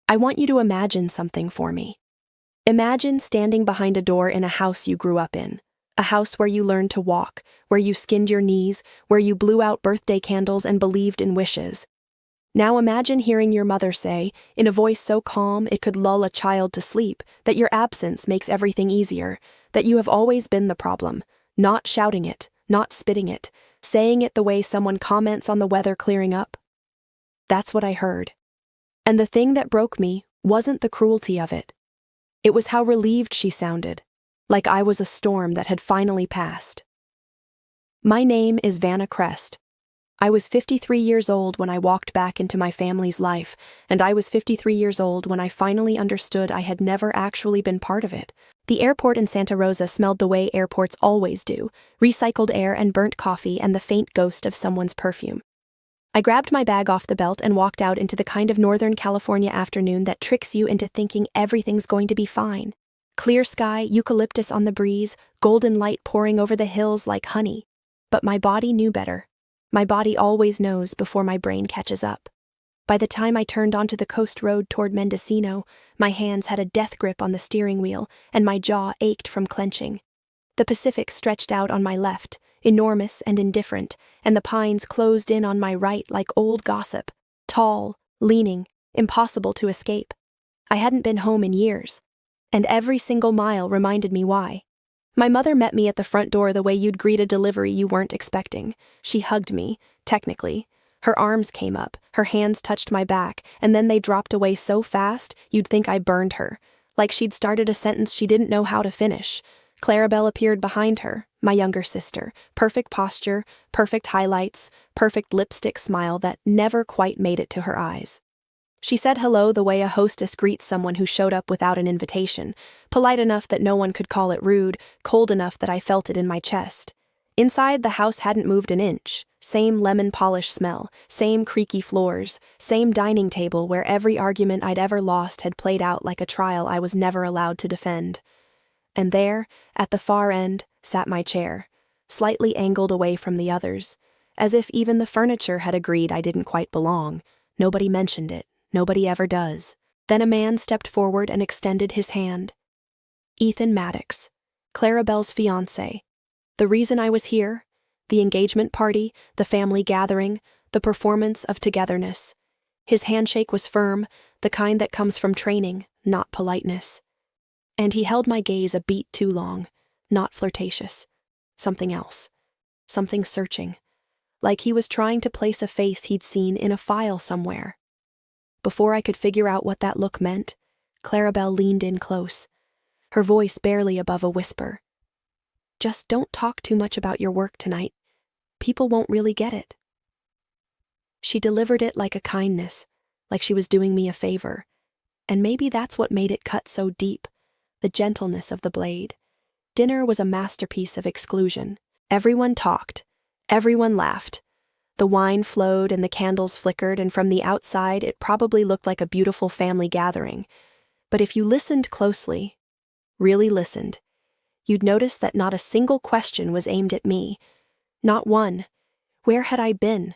I want you to imagine something for me. Imagine standing behind a door in a house you grew up in. A house where you learned to walk, where you skinned your knees, where you blew out birthday candles and believed in wishes. Now imagine hearing your mother say, in a voice so calm it could lull a child to sleep, that your absence makes everything easier, that you have always been the problem, not shouting it, not spitting it, saying it the way someone comments on the weather clearing up. That's what I heard. And the thing that broke me wasn't the cruelty of it. It was how relieved she sounded, like I was a storm that had finally passed. My name is Vanna Crest. I was 53 years old when I walked back into my family's life, and I was 53 years old when I finally understood I had never actually been part of it. The airport in Santa Rosa smelled the way airports always do, recycled air and burnt coffee and the faint ghost of someone's perfume. I grabbed my bag off the belt and walked out into the kind of Northern California afternoon that tricks you into thinking everything's going to be fine. Clear sky, eucalyptus on the breeze, golden light pouring over the hills like honey. But my body knew better. My body always knows before my brain catches up. By the time I turned onto the coast road toward Mendocino, my hands had a death grip on the steering wheel, and my jaw ached from clenching. The Pacific stretched out on my left, enormous and indifferent, and the pines closed in on my right like old gossip, tall, leaning, impossible to escape. I hadn't been home in years, and every single mile reminded me why. My mother met me at the front door the way you'd greet a delivery you weren't expecting. She hugged me, technically. Her arms came up, her hands touched my back, and then they dropped away so fast you'd think I burned her, like she'd started a sentence she didn't know how to finish. Clarabelle appeared behind her, my younger sister, perfect posture, perfect highlights, perfect lipstick smile that never quite made it to her eyes. She said hello the way a hostess greets someone who showed up without an invitation, polite enough that no one could call it rude, cold enough that I felt it in my chest. Inside, the house hadn't moved an inch. Same lemon polish smell, same creaky floors, same dining table where every argument I'd ever lost had played out like a trial I was never allowed to defend. And there, at the far end, sat my chair, slightly angled away from the others, as if even the furniture had agreed I didn't quite belong. Nobody mentioned it. Nobody ever does. Then a man stepped forward and extended his hand. Ethan Maddox, Clarabelle's fiancé. The reason I was here, the engagement party, the family gathering, the performance of togetherness. His handshake was firm, the kind that comes from training, not politeness. And he held my gaze a beat too long, not flirtatious. Something else. Something searching. Like he was trying to place a face he'd seen in a file somewhere. Before I could figure out what that look meant, Clarabelle leaned in close, her voice barely above a whisper. Just don't talk too much about your work tonight. People won't really get it. She delivered it like a kindness, like she was doing me a favor. And maybe that's what made it cut so deep, the gentleness of the blade. Dinner was a masterpiece of exclusion. Everyone talked. Everyone laughed. The wine flowed and the candles flickered, and from the outside it probably looked like a beautiful family gathering. But if you listened closely, really listened, you'd notice that not a single question was aimed at me. Not one. Where had I been?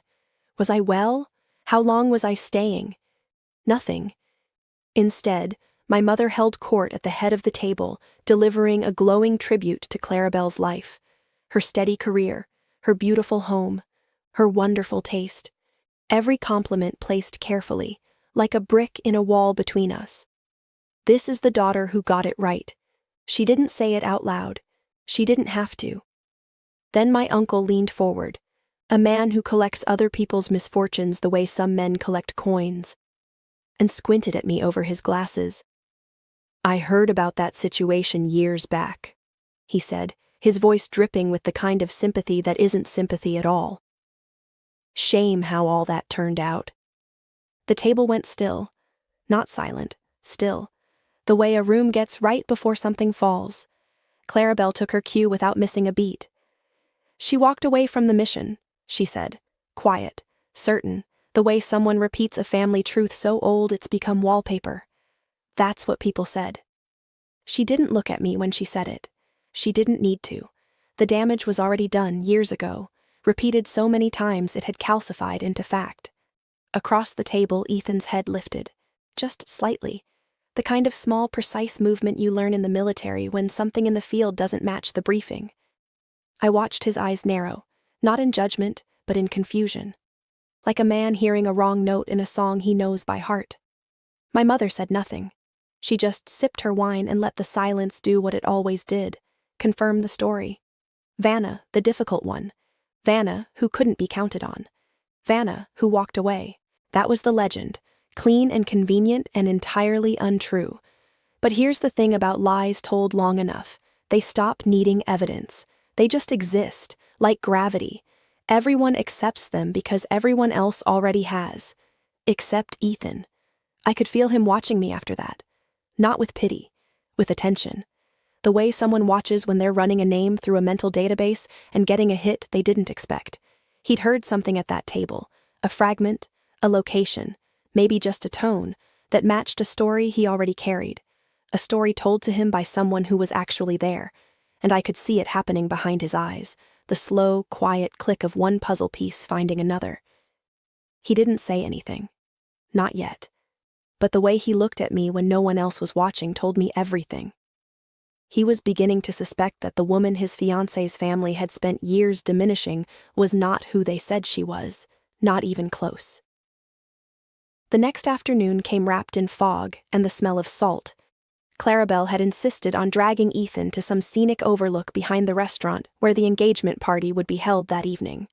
Was I well? How long was I staying? Nothing. Instead, my mother held court at the head of the table, delivering a glowing tribute to Clarabelle's life, her steady career, her beautiful home, her wonderful taste. Every compliment placed carefully, like a brick in a wall between us. This is the daughter who got it right. She didn't say it out loud. She didn't have to. Then my uncle leaned forward, a man who collects other people's misfortunes the way some men collect coins, and squinted at me over his glasses. I heard about that situation years back, he said, his voice dripping with the kind of sympathy that isn't sympathy at all. Shame how all that turned out. The table went still, not silent, still, the way a room gets right before something falls. Clarabelle took her cue without missing a beat. She walked away from the mission, she said, quiet, certain, the way someone repeats a family truth so old it's become wallpaper. That's what people said. She didn't look at me when she said it. She didn't need to. The damage was already done years ago, repeated so many times it had calcified into fact. Across the table, Ethan's head lifted, just slightly. The kind of small, precise movement you learn in the military when something in the field doesn't match the briefing. I watched his eyes narrow, not in judgment, but in confusion. Like a man hearing a wrong note in a song he knows by heart. My mother said nothing. She just sipped her wine and let the silence do what it always did, confirm the story. Vanna, the difficult one. Vanna, who couldn't be counted on. Vanna, who walked away. That was the legend, clean and convenient and entirely untrue. But here's the thing about lies told long enough. They stop needing evidence. They just exist, like gravity. Everyone accepts them because everyone else already has. Except Ethan. I could feel him watching me after that. Not with pity, with attention. The way someone watches when they're running a name through a mental database and getting a hit they didn't expect. He'd heard something at that table, a fragment, a location, maybe just a tone, that matched a story he already carried. A story told to him by someone who was actually there, and I could see it happening behind his eyes, the slow, quiet click of one puzzle piece finding another. He didn't say anything. Not yet. But the way he looked at me when no one else was watching told me everything. He was beginning to suspect that the woman his fiancé's family had spent years diminishing was not who they said she was, not even close. The next afternoon came wrapped in fog and the smell of salt. Clarabelle had insisted on dragging Ethan to some scenic overlook behind the restaurant where the engagement party would be held that evening.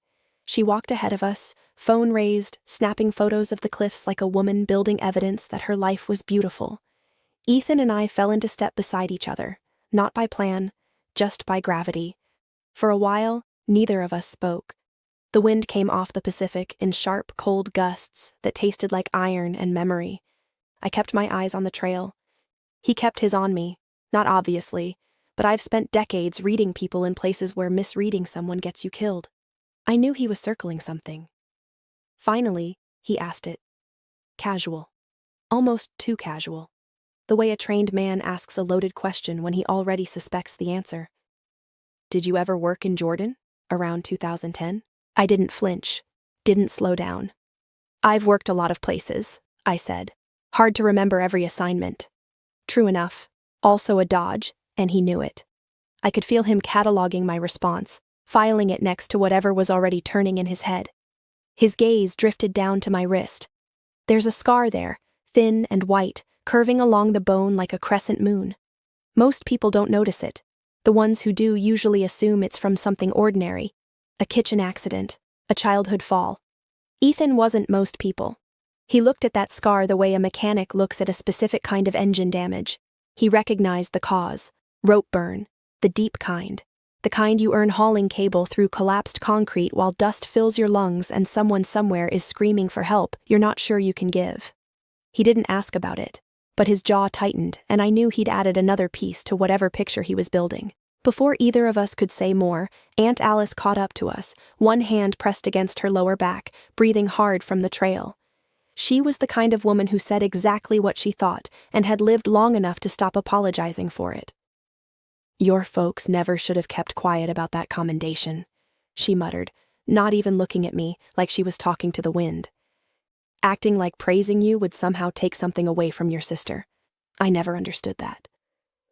She walked ahead of us, phone raised, snapping photos of the cliffs like a woman building evidence that her life was beautiful. Ethan and I fell into step beside each other, not by plan, just by gravity. For a while, neither of us spoke. The wind came off the Pacific in sharp, cold gusts that tasted like iron and memory. I kept my eyes on the trail. He kept his on me, not obviously, but I've spent decades reading people in places where misreading someone gets you killed. I knew he was circling something. Finally, he asked it. Casual. Almost too casual. The way a trained man asks a loaded question when he already suspects the answer. Did you ever work in Jordan? Around 2010? I didn't flinch. Didn't slow down. I've worked a lot of places, I said. Hard to remember every assignment. True enough. Also a dodge, and he knew it. I could feel him cataloging my response, filing it next to whatever was already turning in his head. His gaze drifted down to my wrist. There's a scar there, thin and white, curving along the bone like a crescent moon. Most people don't notice it. The ones who do usually assume it's from something ordinary. A kitchen accident, a childhood fall. Ethan wasn't most people. He looked at that scar the way a mechanic looks at a specific kind of engine damage. He recognized the cause, rope burn, the deep kind. The kind you earn hauling cable through collapsed concrete while dust fills your lungs and someone somewhere is screaming for help you're not sure you can give. He didn't ask about it, but his jaw tightened and I knew he'd added another piece to whatever picture he was building. Before either of us could say more, Aunt Alice caught up to us, one hand pressed against her lower back, breathing hard from the trail. She was the kind of woman who said exactly what she thought and had lived long enough to stop apologizing for it. Your folks never should have kept quiet about that commendation, she muttered, not even looking at me like she was talking to the wind. Acting like praising you would somehow take something away from your sister. I never understood that.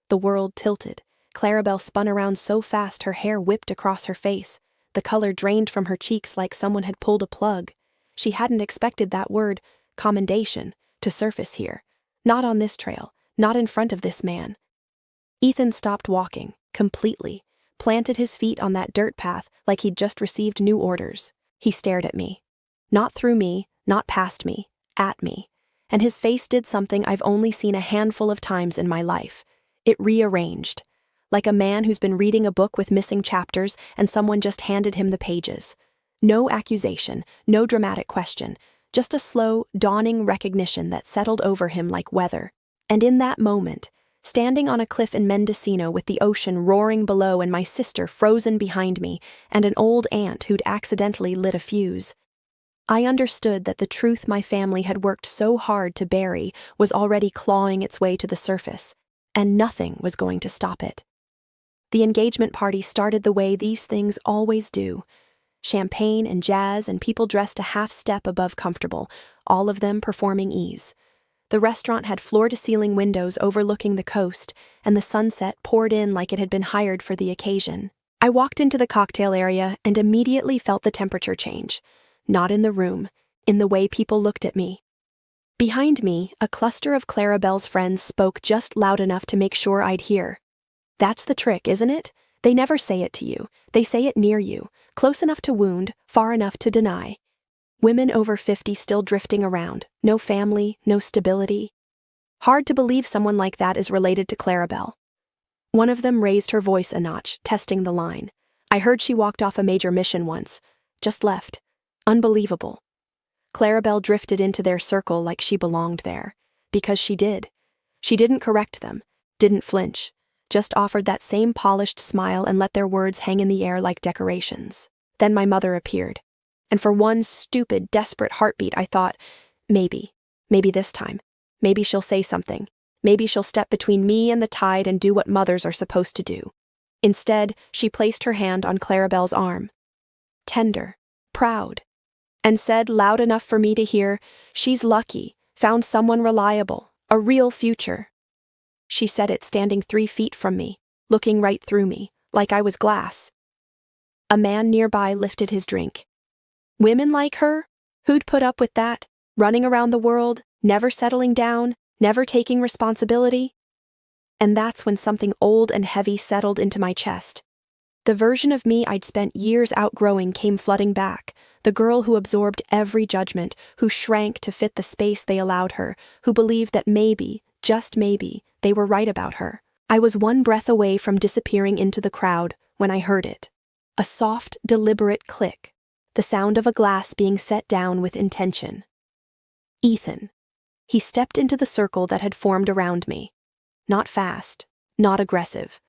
The world tilted. Clarabelle spun around so fast her hair whipped across her face. The color drained from her cheeks like someone had pulled a plug. She hadn't expected that word, commendation, to surface here. Not on this trail, not in front of this man. Ethan stopped walking, completely, planted his feet on that dirt path like he'd just received new orders. He stared at me. Not through me, not past me, at me. And his face did something I've only seen a handful of times in my life. It rearranged. Like a man who's been reading a book with missing chapters and someone just handed him the pages. No accusation, no dramatic question, just a slow, dawning recognition that settled over him like weather. And in that moment, standing on a cliff in Mendocino with the ocean roaring below and my sister frozen behind me and an old aunt who'd accidentally lit a fuse, I understood that the truth my family had worked so hard to bury was already clawing its way to the surface, and nothing was going to stop it. The engagement party started the way these things always do. Champagne and jazz and people dressed a half step above comfortable, all of them performing ease. The restaurant had floor-to-ceiling windows overlooking the coast, and the sunset poured in like it had been hired for the occasion. I walked into the cocktail area and immediately felt the temperature change. Not in the room, in the way people looked at me. Behind me, a cluster of Clarabelle's friends spoke just loud enough to make sure I'd hear. That's the trick, isn't it? They never say it to you. They say it near you, close enough to wound, far enough to deny. Women over 50 still drifting around, no family, no stability. Hard to believe someone like that is related to Clarabelle. One of them raised her voice a notch, testing the line. I heard she walked off a major mission once. Just left. Unbelievable. Clarabelle drifted into their circle like she belonged there. Because she did. She didn't correct them, didn't flinch, just offered that same polished smile and let their words hang in the air like decorations. Then my mother appeared. And for one stupid, desperate heartbeat, I thought, maybe this time. Maybe she'll say something. Maybe she'll step between me and the tide and do what mothers are supposed to do. Instead, she placed her hand on Clarabelle's arm. Tender, proud, and said loud enough for me to hear, "She's lucky, found someone reliable, a real future." She said it standing 3 feet from me, looking right through me, like I was glass. A man nearby lifted his drink. Women like her? Who'd put up with that? Running around the world, never settling down, never taking responsibility? And that's when something old and heavy settled into my chest. The version of me I'd spent years outgrowing came flooding back, the girl who absorbed every judgment, who shrank to fit the space they allowed her, who believed that maybe, just maybe, they were right about her. I was one breath away from disappearing into the crowd when I heard it. A soft, deliberate click, the sound of a glass being set down with intention. Ethan. He stepped into the circle that had formed around me. Not fast, not aggressive,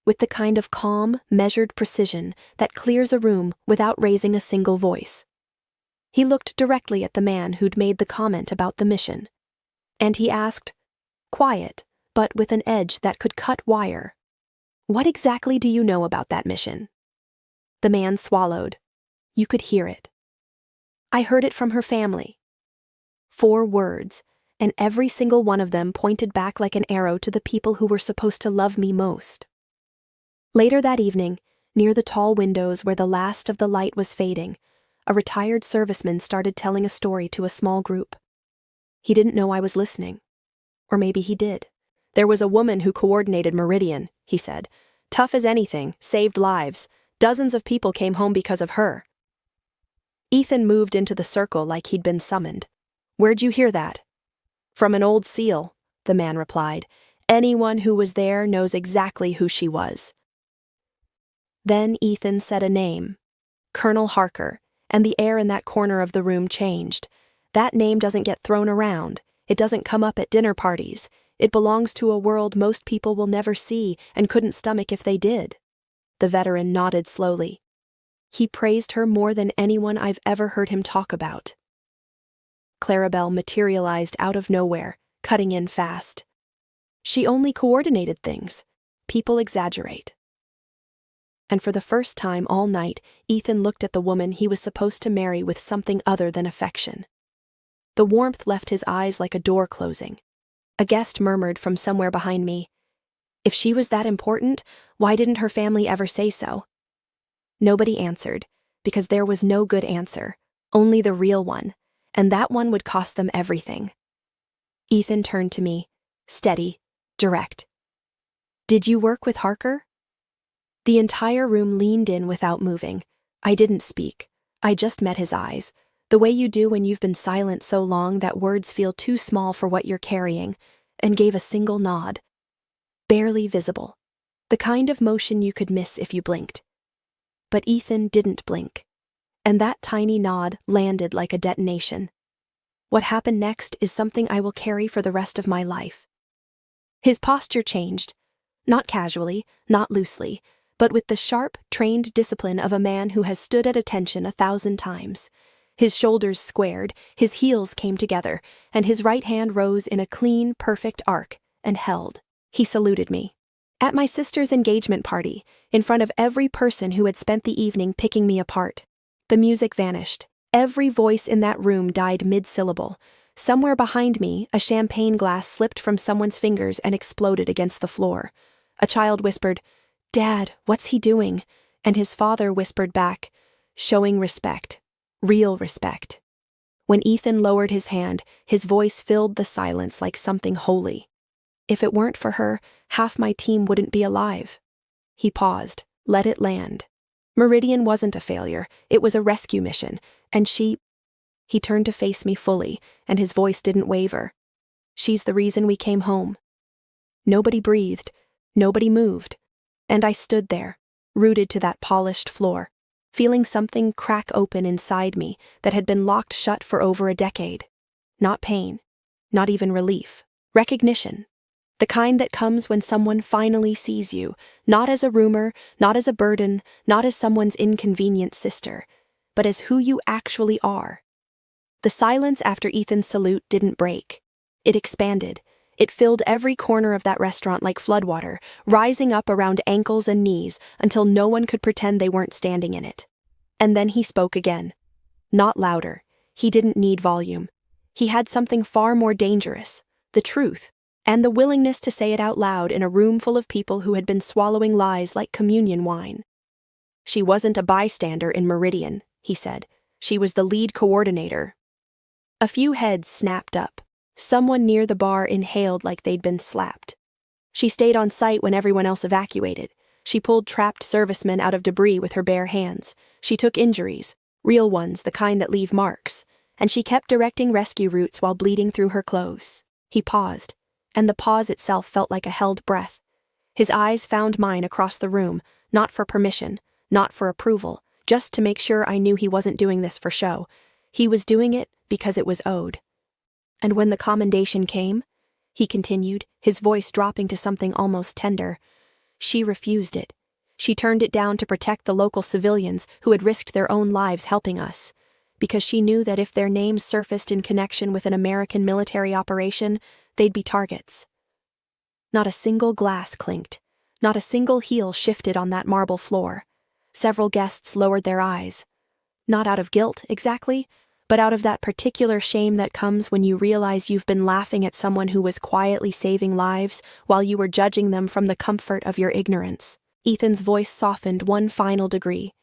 with the kind of calm, measured precision that clears a room without raising a single voice. He looked directly at the man who'd made the comment about the mission. And he asked, quiet, but with an edge that could cut wire, "What exactly do you know about that mission?" The man swallowed. You could hear it. "I heard it from her family." 4 words, and every single one of them pointed back like an arrow to the people who were supposed to love me most. Later that evening, near the tall windows where the last of the light was fading, a retired serviceman started telling a story to a small group. He didn't know I was listening. Or maybe he did. "There was a woman who coordinated Meridian," he said. "Tough as anything, saved lives. Dozens of people came home because of her." Ethan moved into the circle like he'd been summoned. "Where'd you hear that?" "From an old SEAL," the man replied. "Anyone who was there knows exactly who she was." Then Ethan said a name. Colonel Harker, and the air in that corner of the room changed. That name doesn't get thrown around. It doesn't come up at dinner parties. It belongs to a world most people will never see and couldn't stomach if they did. The veteran nodded slowly. He praised her more than anyone I've ever heard him talk about. Clarabelle materialized out of nowhere, cutting in fast. She only coordinated things. People exaggerate. And for the first time all night, Ethan looked at the woman he was supposed to marry with something other than affection. The warmth left his eyes like a door closing. A guest murmured from somewhere behind me, "If she was that important, why didn't her family ever say so?" Nobody answered, because there was no good answer, only the real one, and that one would cost them everything. Ethan turned to me, steady, direct. "Did you work with Harker?" The entire room leaned in without moving. I didn't speak. I just met his eyes, the way you do when you've been silent so long that words feel too small for what you're carrying, and gave a single nod. Barely visible. The kind of motion you could miss if you blinked. But Ethan didn't blink. And that tiny nod landed like a detonation. What happened next is something I will carry for the rest of my life. His posture changed. Not casually, not loosely, but with the sharp, trained discipline of a man who has stood at attention 1,000 times. His shoulders squared, his heels came together, and his right hand rose in a clean, perfect arc, and held. He saluted me. At my sister's engagement party, in front of every person who had spent the evening picking me apart. The music vanished. Every voice in that room died mid-syllable. Somewhere behind me, a champagne glass slipped from someone's fingers and exploded against the floor. A child whispered, "Dad, what's he doing?" And his father whispered back, "Showing respect. Real respect." When Ethan lowered his hand, his voice filled the silence like something holy. "If it weren't for her, half my team wouldn't be alive." He paused, let it land. Meridian wasn't a failure, it was a rescue mission, and He turned to face me fully, and his voice didn't waver. "She's the reason we came home." Nobody breathed, nobody moved, and I stood there, rooted to that polished floor, feeling something crack open inside me that had been locked shut for over a decade. Not pain, not even relief, recognition. The kind that comes when someone finally sees you, not as a rumor, not as a burden, not as someone's inconvenient sister, but as who you actually are. The silence after Ethan's salute didn't break. It expanded. It filled every corner of that restaurant like floodwater, rising up around ankles and knees until no one could pretend they weren't standing in it. And then he spoke again. Not louder. He didn't need volume. He had something far more dangerous, the truth, and the willingness to say it out loud in a room full of people who had been swallowing lies like communion wine. "She wasn't a bystander in Meridian," he said. "She was the lead coordinator." A few heads snapped up. Someone near the bar inhaled like they'd been slapped. "She stayed on site when everyone else evacuated. She pulled trapped servicemen out of debris with her bare hands. She took injuries, real ones, the kind that leave marks. And she kept directing rescue routes while bleeding through her clothes." He paused, and the pause itself felt like a held breath. His eyes found mine across the room, not for permission, not for approval, just to make sure I knew he wasn't doing this for show. He was doing it because it was owed. "And when the commendation came," he continued, his voice dropping to something almost tender, "she refused it. She turned it down to protect the local civilians who had risked their own lives helping us, because she knew that if their names surfaced in connection with an American military operation, they'd be targets." Not a single glass clinked. Not a single heel shifted on that marble floor. Several guests lowered their eyes. Not out of guilt, exactly, but out of that particular shame that comes when you realize you've been laughing at someone who was quietly saving lives while you were judging them from the comfort of your ignorance. Ethan's voice softened one final degree.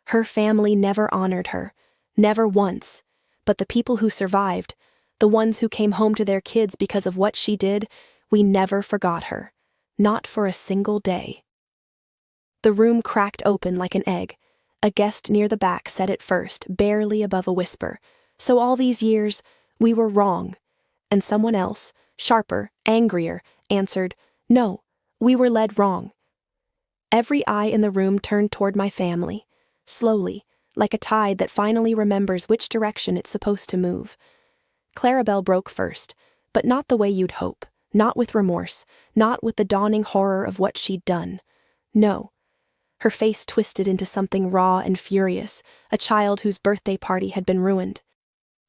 "Her family never honored her, never once, but the people who survived, the ones who came home to their kids because of what she did, we never forgot her. Not for a single day." The room cracked open like an egg. A guest near the back said it first, barely above a whisper. "So all these years, we were wrong." And someone else, sharper, angrier, answered, "No, we were led wrong." Every eye in the room turned toward my family, slowly, like a tide that finally remembers which direction it's supposed to move. Clarabelle broke first, but not the way you'd hope, not with remorse, not with the dawning horror of what she'd done. No. Her face twisted into something raw and furious, a child whose birthday party had been ruined.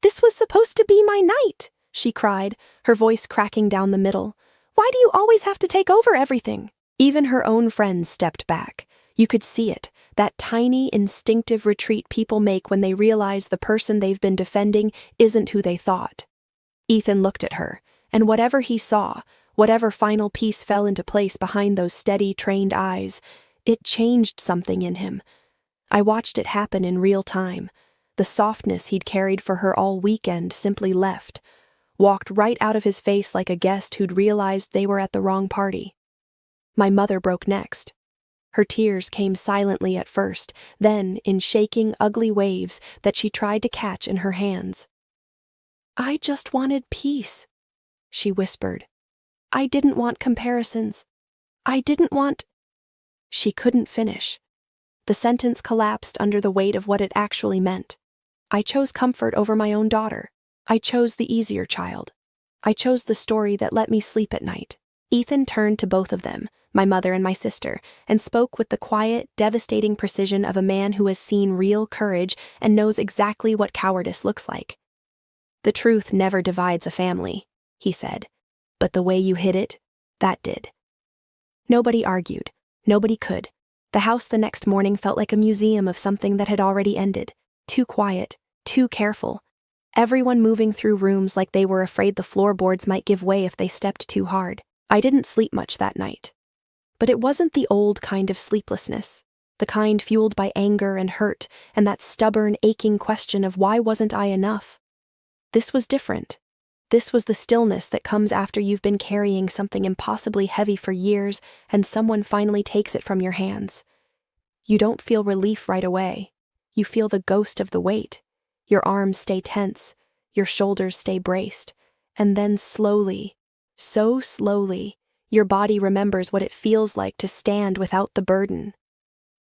"This was supposed to be my night," she cried, her voice cracking down the middle. "Why do you always have to take over everything?" Even her own friends stepped back. You could see it, that tiny, instinctive retreat people make when they realize the person they've been defending isn't who they thought. Ethan looked at her, and whatever he saw, whatever final piece fell into place behind those steady, trained eyes, it changed something in him. I watched it happen in real time. The softness he'd carried for her all weekend simply left, walked right out of his face like a guest who'd realized they were at the wrong party. My mother broke next. Her tears came silently at first, then in shaking, ugly waves that she tried to catch in her hands. "I just wanted peace," she whispered. "I didn't want comparisons. I didn't want—" She couldn't finish. The sentence collapsed under the weight of what it actually meant. I chose comfort over my own daughter. I chose the easier child. I chose the story that let me sleep at night. Ethan turned to both of them, my mother and my sister, and spoke with the quiet, devastating precision of a man who has seen real courage and knows exactly what cowardice looks like. "The truth never divides a family," he said, "but the way you hid it, that did." Nobody argued. Nobody could. The house the next morning felt like a museum of something that had already ended. Too quiet, too careful. Everyone moving through rooms like they were afraid the floorboards might give way if they stepped too hard. I didn't sleep much that night. But it wasn't the old kind of sleeplessness, the kind fueled by anger and hurt and that stubborn, aching question of why wasn't I enough? This was different. This was the stillness that comes after you've been carrying something impossibly heavy for years and someone finally takes it from your hands. You don't feel relief right away. You feel the ghost of the weight. Your arms stay tense, your shoulders stay braced, and then slowly, so slowly, your body remembers what it feels like to stand without the burden.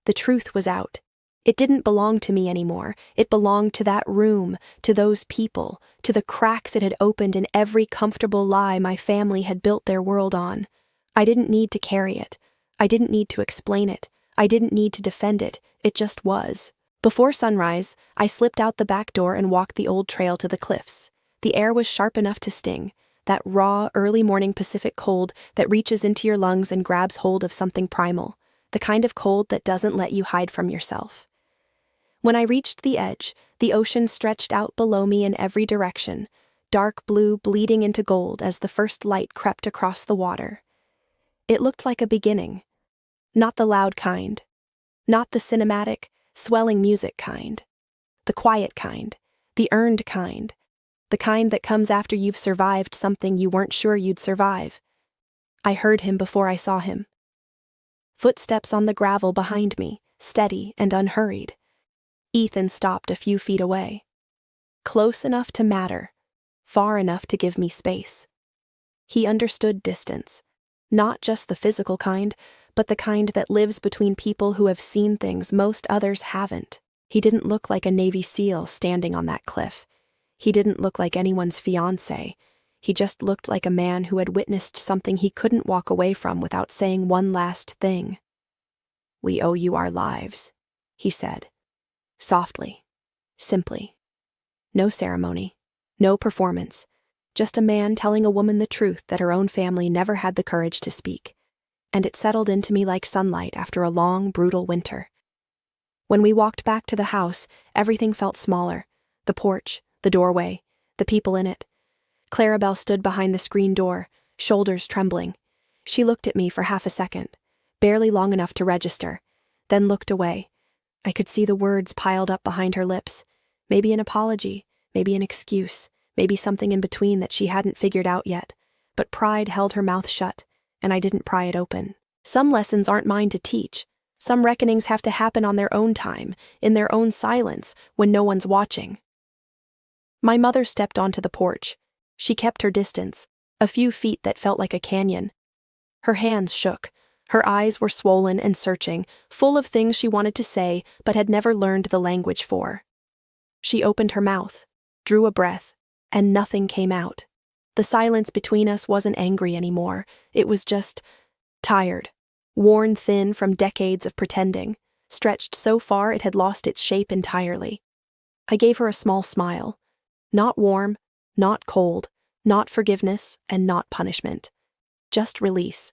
The truth was out. It didn't belong to me anymore. It belonged to that room, to those people, to the cracks it had opened in every comfortable lie my family had built their world on. I didn't need to carry it. I didn't need to explain it. I didn't need to defend it. It just was. Before sunrise, I slipped out the back door and walked the old trail to the cliffs. The air was sharp enough to sting, that raw, early morning Pacific cold that reaches into your lungs and grabs hold of something primal, the kind of cold that doesn't let you hide from yourself. When I reached the edge, the ocean stretched out below me in every direction, dark blue bleeding into gold as the first light crept across the water. It looked like a beginning. Not the loud kind. Not the cinematic, swelling music kind. The quiet kind. The earned kind. The kind that comes after you've survived something you weren't sure you'd survive. I heard him before I saw him. Footsteps on the gravel behind me, steady and unhurried. Ethan stopped a few feet away. Close enough to matter, far enough to give me space. He understood distance, not just the physical kind, but the kind that lives between people who have seen things most others haven't. He didn't look like a Navy SEAL standing on that cliff. He didn't look like anyone's fiancé. He just looked like a man who had witnessed something he couldn't walk away from without saying one last thing. "We owe you our lives," he said. Softly, simply. No ceremony, no performance, just a man telling a woman the truth that her own family never had the courage to speak. And it settled into me like sunlight after a long, brutal winter. When we walked back to the house, everything felt smaller. The porch, the doorway, the people in it. Clarabelle stood behind the screen door, shoulders trembling. She looked at me for half a second, barely long enough to register, then looked away. I could see the words piled up behind her lips. Maybe an apology, maybe an excuse, maybe something in between that she hadn't figured out yet. But pride held her mouth shut, and I didn't pry it open. Some lessons aren't mine to teach. Some reckonings have to happen on their own time, in their own silence, when no one's watching. My mother stepped onto the porch. She kept her distance, a few feet that felt like a canyon. Her hands shook. Her eyes were swollen and searching, full of things she wanted to say but had never learned the language for. She opened her mouth, drew a breath, and nothing came out. The silence between us wasn't angry anymore. It was just tired, worn thin from decades of pretending, stretched so far it had lost its shape entirely. I gave her a small smile. Not warm, not cold, not forgiveness, and not punishment. Just release.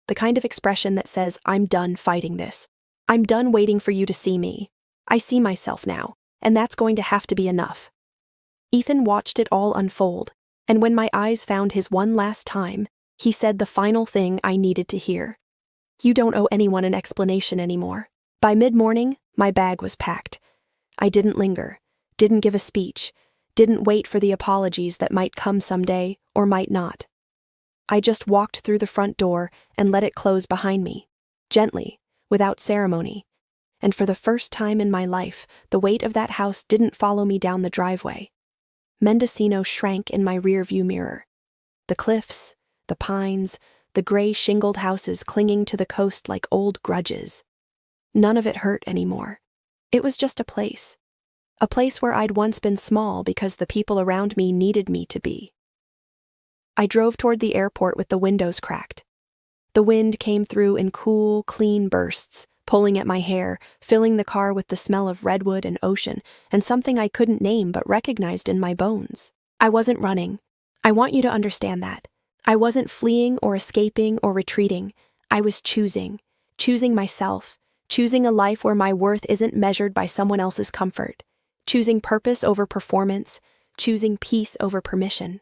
The kind of expression that says, "I'm done fighting this. I'm done waiting for you to see me. I see myself now, and that's going to have to be enough." Ethan watched it all unfold, and when my eyes found his one last time, he said the final thing I needed to hear. "You don't owe anyone an explanation anymore." By mid-morning, my bag was packed. I didn't linger, didn't give a speech, didn't wait for the apologies that might come someday or might not. I just walked through the front door and let it close behind me, gently, without ceremony. And for the first time in my life, the weight of that house didn't follow me down the driveway. Mendocino shrank in my rearview mirror. The cliffs, the pines, the gray shingled houses clinging to the coast like old grudges. None of it hurt anymore. It was just a place where I'd once been small because the people around me needed me to be. I drove toward the airport with the windows cracked. The wind came through in cool, clean bursts, pulling at my hair, filling the car with the smell of redwood and ocean, and something I couldn't name but recognized in my bones. I wasn't running. I want you to understand that. I wasn't fleeing or escaping or retreating. I was choosing myself, choosing a life where my worth isn't measured by someone else's comfort, choosing purpose over performance, choosing peace over permission.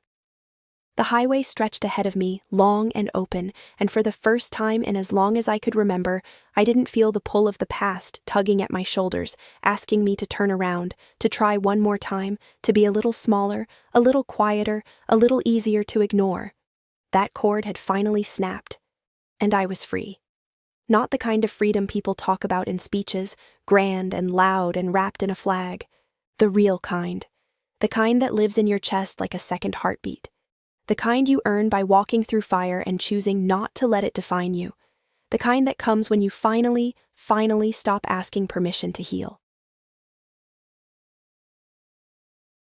The highway stretched ahead of me, long and open, and for the first time in as long as I could remember, I didn't feel the pull of the past tugging at my shoulders, asking me to turn around, to try one more time, to be a little smaller, a little quieter, a little easier to ignore. That cord had finally snapped, and I was free. Not the kind of freedom people talk about in speeches, grand and loud and wrapped in a flag. The real kind. The kind that lives in your chest like a second heartbeat. The kind you earn by walking through fire and choosing not to let it define you. The kind that comes when you finally stop asking permission to heal.